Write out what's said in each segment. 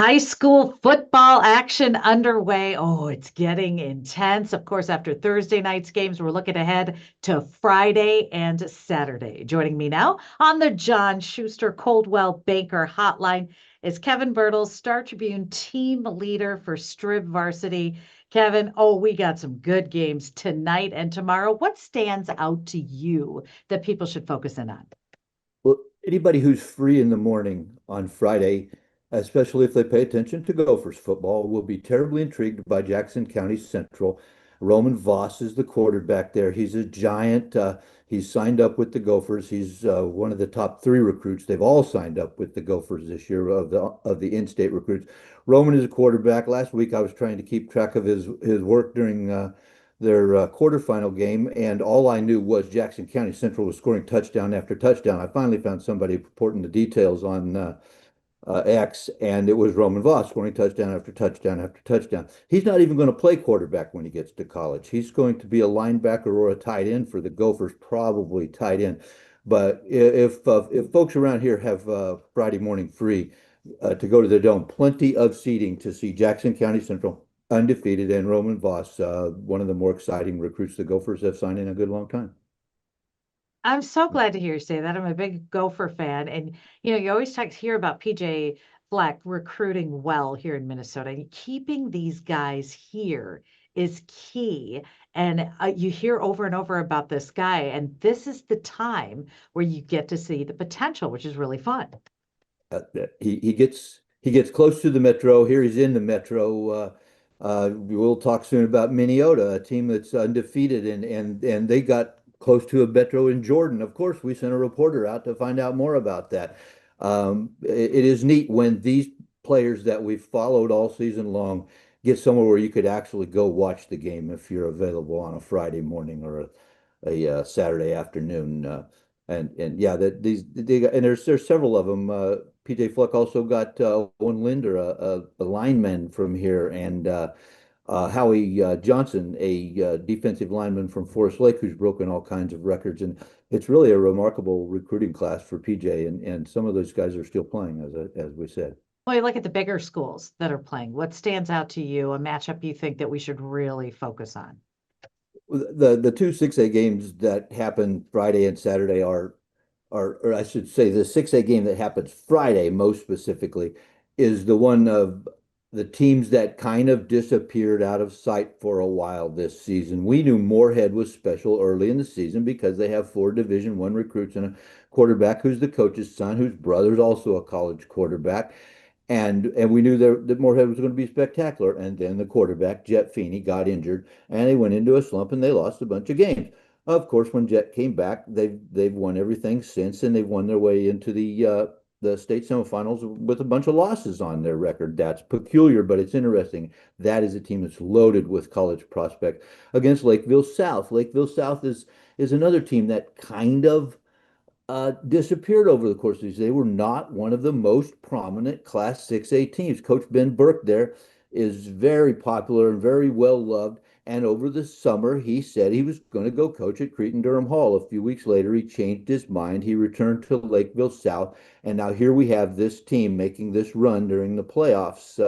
High school football action underway. Oh, it's getting intense. Of course, after Thursday night's games, we're looking ahead to Friday and Saturday. Joining me now on the John Schuster Coldwell Banker Hotline is Kevin Bertels, Star Tribune team leader for Strib Varsity. Kevin, oh, we got some good games tonight and tomorrow. What stands out to you that people should focus in on? Well, anybody who's free in the morning on Friday, especially if they pay attention to Gophers football, will be terribly intrigued by Jackson County Central. Roman Voss is the quarterback there. He's a giant. He's signed up with the Gophers. He's one of the top three recruits. They've all signed up with the Gophers this year of the in-state recruits. Roman is a quarterback. Last week I was trying to keep track of his work during their quarterfinal game, and all I knew was Jackson County Central was scoring touchdown after touchdown. I finally found somebody reporting the details on X, and it was Roman Voss scoring touchdown after touchdown after touchdown. He's not even going to play quarterback when he gets to college. He's going to be a linebacker or a tight end for the Gophers, probably tight end. But if folks around here have Friday morning free to go to the Dome, plenty of seating to see Jackson County Central undefeated, and Roman Voss, one of the more exciting recruits the Gophers have signed in a good long time. I'm so glad to hear you say that. I'm a big Gopher fan. And, you always hear about PJ Fleck recruiting well here in Minnesota. And keeping these guys here is key. And you hear over and over about this guy. And this is the time where you get to see the potential, which is really fun. He gets close to the Metro. Here he's in the Metro. We'll talk soon about Minneota, a team that's undefeated, and they got close to a Metro in Jordan. Of course, we sent a reporter out to find out more about that. It is neat when these players that we've followed all season long get somewhere where you could actually go watch the game if you're available on a Friday morning or a Saturday afternoon. And yeah, that these they got, and there's several of them. PJ Fleck also got Owen Linder, a lineman from here, and Howie Johnson, a defensive lineman from Forest Lake, who's broken all kinds of records. And it's really a remarkable recruiting class for PJ, and some of those guys are still playing, as we said. Well, you look at the bigger schools that are playing. What stands out to you, a matchup you think that we should really focus on? The two 6A games that happen Friday and Saturday or I should say the 6A game that happens Friday most specifically is the one of the teams that kind of disappeared out of sight for a while this season. We knew Moorhead was special early in the season because they have four Division I recruits and a quarterback who's the coach's son, whose brother's also a college quarterback. And we knew that Moorhead was going to be spectacular. And then the quarterback, Jet Feeney, got injured, and they went into a slump and they lost a bunch of games. Of course, when Jet came back, they've won everything since, and they've won their way into the state semifinals with a bunch of losses on their record. That's peculiar, but it's interesting. That is a team that's loaded with college prospects against Lakeville South. Lakeville South is another team that kind of disappeared over the course of these. They were not one of the most prominent Class 6A teams. Coach Ben Burke there is very popular and very well loved. And over the summer, he said he was going to go coach at Cretin-Durham Hall. A few weeks later, he changed his mind. He returned to Lakeville South. And now here we have this team making this run during the playoffs.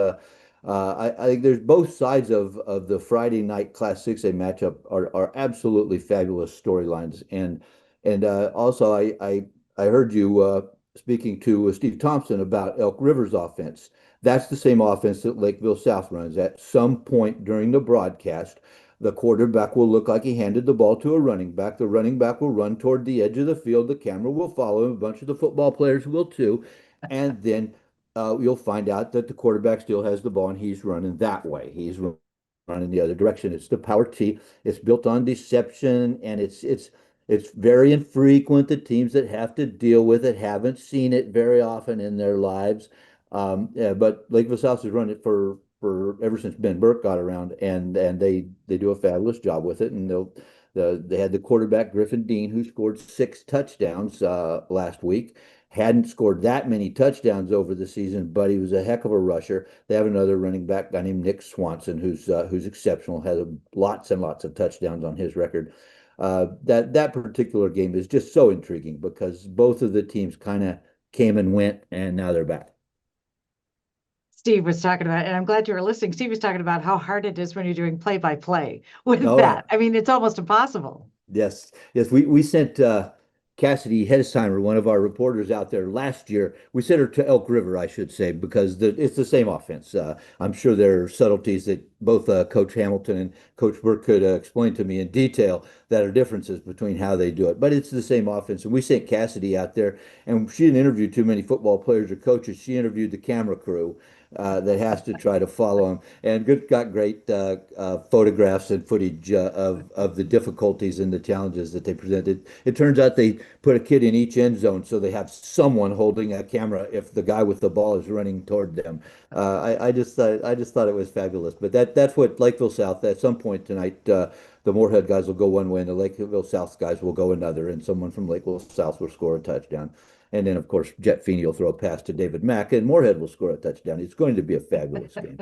I think there's both sides of the Friday night Class 6A matchup are absolutely fabulous storylines. And also, I heard you speaking to Steve Thompson about Elk River's offense. That's the same offense that Lakeville South runs. At some point during the broadcast, the quarterback will look like he handed the ball to a running back. The running back will run toward the edge of the field. The camera will follow him. A bunch of the football players will too. And then you'll find out that the quarterback still has the ball and he's running that way. He's running the other direction. It's the power T. It's built on deception, and it's very infrequent. The teams that have to deal with it haven't seen it very often in their lives. Yeah, but Lakeville South has run it for ever since Ben Burke got around, and they do a fabulous job with it. And they had the quarterback Griffin Dean, who scored 6 touchdowns last week. Hadn't scored that many touchdowns over the season, but he was a heck of a rusher. They have another running back guy named Nick Swanson, who's exceptional, has lots and lots of touchdowns on his record. That particular game is just so intriguing because both of the teams kind of came and went, and now they're back. Steve was talking about, and I'm glad you were listening. Steve was talking about how hard it is when you're doing play by play with Oh, that. I mean, it's almost impossible. yes, yes. We sent Cassidy Hedesheimer, one of our reporters out there last year. We sent her to Elk River, I should say, because it's the same offense. I'm sure there are subtleties that both Coach Hamilton and Coach Burke could explain to me in detail that are differences between how they do it. But it's the same offense. And we sent Cassidy out there, and she didn't interview too many football players or coaches. She interviewed the camera crew. That has to try to follow him, and got great photographs and footage of the difficulties and the challenges that they presented. It turns out they put a kid in each end zone, so they have someone holding a camera if the guy with the ball is running toward them. I just thought it was fabulous. But that's what Lakeville South. At some point tonight, the Moorhead guys will go one way, and the Lakeville South guys will go another, and someone from Lakeville South will score a touchdown. And then, of course, Jet Feeney will throw a pass to David Mack, and Moorhead will score a touchdown. It's going to be a fabulous game.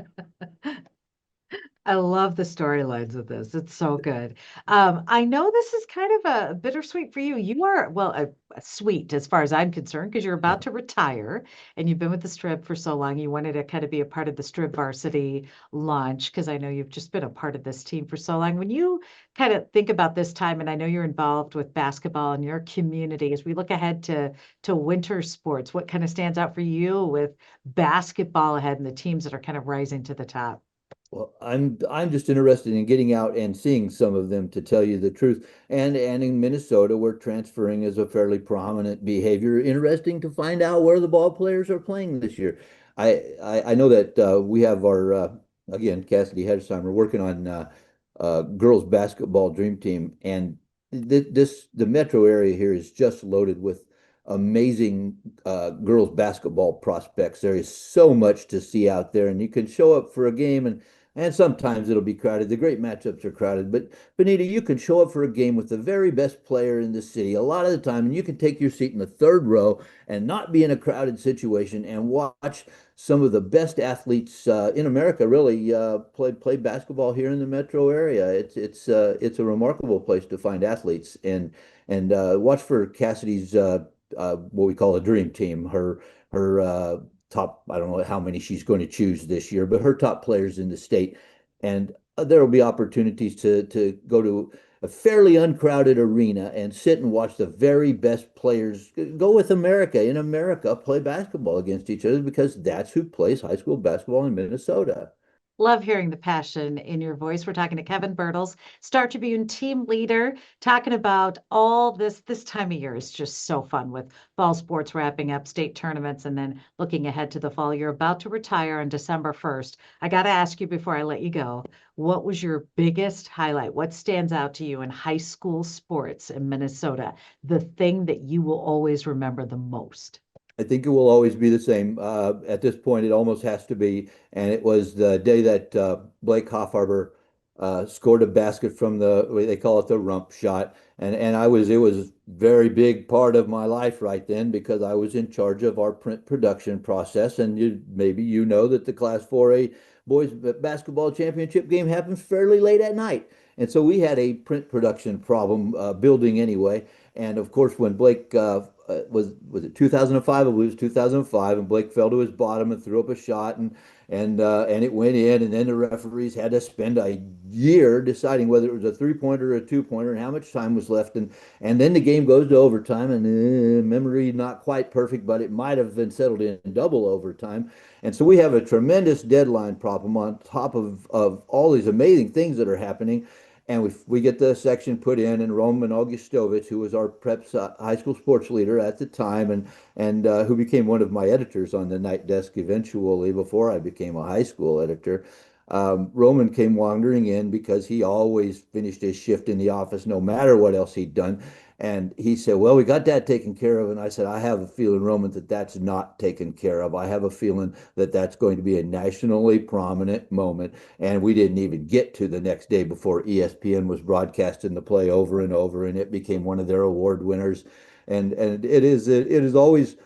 I love the storylines of this. It's so good. I know this is kind of a bittersweet for you. You are, well, a sweet as far as I'm concerned, because you're about to retire and you've been with the Strib for so long. You wanted to kind of be a part of the Strib Varsity launch because I know you've just been a part of this team for so long. When you kind of think about this time, and I know you're involved with basketball in your community, as we look ahead to winter sports, what kind of stands out for you with basketball ahead and the teams that are kind of rising to the top? Well, I'm just interested in getting out and seeing some of them to tell you the truth. And in Minnesota, where transferring is a fairly prominent behavior, interesting to find out where the ball players are playing this year. I know that we have our again Cassidy Hedesheimer working on girls basketball dream team, and the metro area here is just loaded with amazing girls basketball prospects. There is so much to see out there, and you can show up for a game and sometimes it'll be crowded. The great matchups are crowded, but Vineeta, you can show up for a game with the very best player in the city a lot of the time, and you can take your seat in the third row and not be in a crowded situation and watch some of the best athletes in America really play basketball here in the metro area. It's a remarkable place to find athletes and watch for Cassidy's what we call a dream team. Her top, I don't know how many she's going to choose this year, but her top players in the state. And there will be opportunities to go to a fairly uncrowded arena and sit and watch the very best players go with America in America play basketball against each other because that's who plays high school basketball in Minnesota. Love hearing the passion in your voice. We're talking to Kevin Bertels, Star Tribune team leader, talking about all this. This time of year is just so fun with fall sports wrapping up, state tournaments, and then looking ahead to the fall. You're about to retire on December 1st. I got to ask you before I let you go, what was your biggest highlight? What stands out to you in high school sports in Minnesota? The thing that you will always remember the most? I think it will always be the same. At this point, it almost has to be. And it was the day that Blake Hoffarber scored a basket from they call it the rump shot. And it was very big part of my life right then because I was in charge of our print production process. And maybe you know that the Class 4A boys basketball championship game happens fairly late at night. And so we had a print production problem building anyway. And of course, when Blake was it 2005? I believe it was 2005, and Blake fell to his bottom and threw up a shot, and it went in, and then the referees had to spend a year deciding whether it was a three-pointer or a two-pointer and how much time was left, and then the game goes to overtime, and memory not quite perfect, but it might have been settled in double overtime, and so we have a tremendous deadline problem on top of all these amazing things that are happening. And we get the section put in, and Roman Augustovich, who was our preps high school sports leader at the time, and who became one of my editors on the night desk eventually before I became a high school editor. Roman came wandering in because he always finished his shift in the office, no matter what else he'd done. And he said, "Well, we got that taken care of." And I said, "I have a feeling, Roman, that that's not taken care of. I have a feeling that that's going to be a nationally prominent moment." And we didn't even get to the next day before ESPN was broadcasting the play over and over, and it became one of their award winners. And it is always,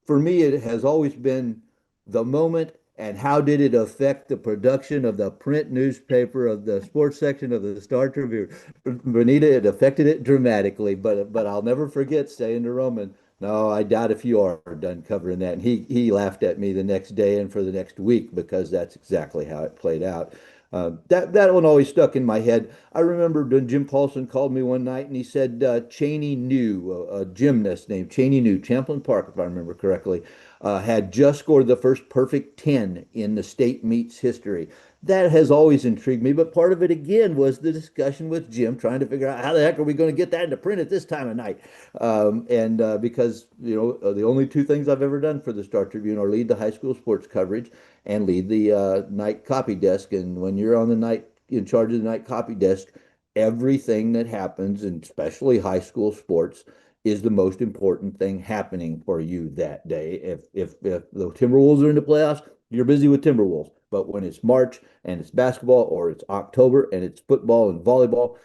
for me, it has always been the moment. And how did it affect the production of the print newspaper of the sports section of the Star Tribune? Bonita, it affected it dramatically, but I'll never forget saying to Roman, No, I doubt if you are done covering that. And he laughed at me the next day and for the next week because that's exactly how it played out. That one always stuck in my head. I remember when Jim Paulson called me one night and he said Cheney New, a gymnast named Cheney New, Champlain Park, if I remember correctly, had just scored the first perfect 10 in the state meets history. That has always intrigued me, but part of it again was the discussion with Jim trying to figure out how the heck are we going to get that into print at this time of night. And because, the only two things I've ever done for the Star Tribune are lead the high school sports coverage and lead the night copy desk. And when you're on the night in charge of the night copy desk, everything that happens, and especially high school sports, is the most important thing happening for you that day. If the Timberwolves are in the playoffs, you're busy with Timberwolves. But when it's March and it's basketball, or it's October and it's football and volleyball,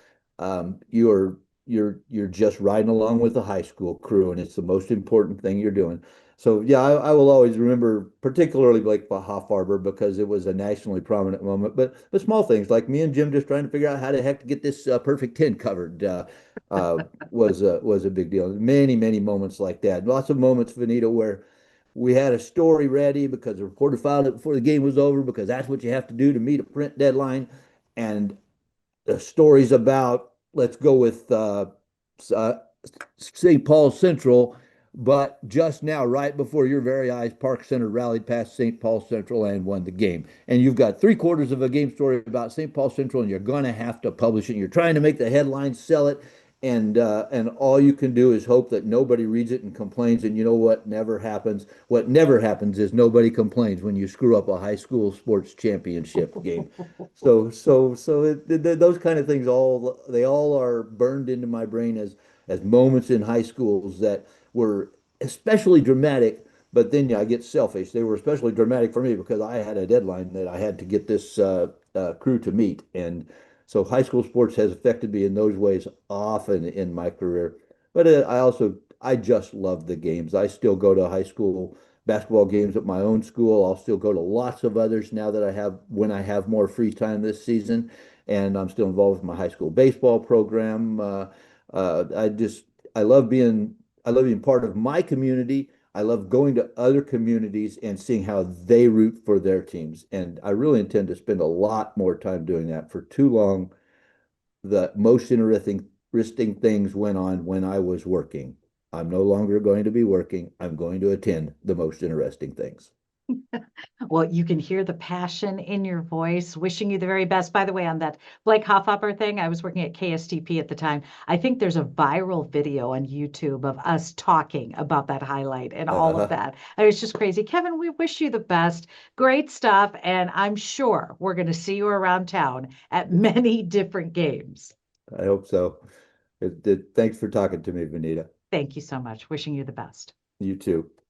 you're just riding along with the high school crew, and it's the most important thing you're doing. So yeah, I will always remember particularly Blake Hoffarber because it was a nationally prominent moment. But the small things like me and Jim just trying to figure out how the heck to get this perfect 10 covered uh, was a big deal. Many moments like that. Lots of moments, Vineeta, where we had a story ready because the reporter filed it before the game was over because that's what you have to do to meet a print deadline. And the stories about, let's go with uh, St. Paul Central, but just now, right before your very eyes, Park Center rallied past St. Paul Central and won the game. And you've got three-quarters of a game story about St. Paul Central, and you're going to have to publish it. You're trying to make the headlines, sell it, and all you can do is hope that nobody reads it and complains. And you know what never happens? What never happens is nobody complains when you screw up a high school sports championship game. Those kind of things all are burned into my brain as moments in high schools that were especially dramatic. But then, yeah, I get selfish. They were especially dramatic for me because I had a deadline that I had to get this crew to meet, and so high school sports has affected me in those ways often in my career. But I just love the games. I still go to high school basketball games at my own school. I'll still go to lots of others now that when I have more free time this season, and I'm still involved with my high school baseball program. I just I love being I love being part of my community. I love going to other communities and seeing how they root for their teams. And I really intend to spend a lot more time doing that. For too long, the most interesting things went on when I was working. I'm no longer going to be working. I'm going to attend the most interesting things. Well, you can hear the passion in your voice, wishing you the very best. By the way, on that Blake Hofhopper thing, I was working at KSTP at the time. I think there's a viral video on YouTube of us talking about that highlight and all of Uh, that. And it's just crazy. Kevin, we wish you the best. Great stuff. And I'm sure we're going to see you around town at many different games. I hope so. Thanks for talking to me, Vineeta. Thank you so much. Wishing you the best. You too.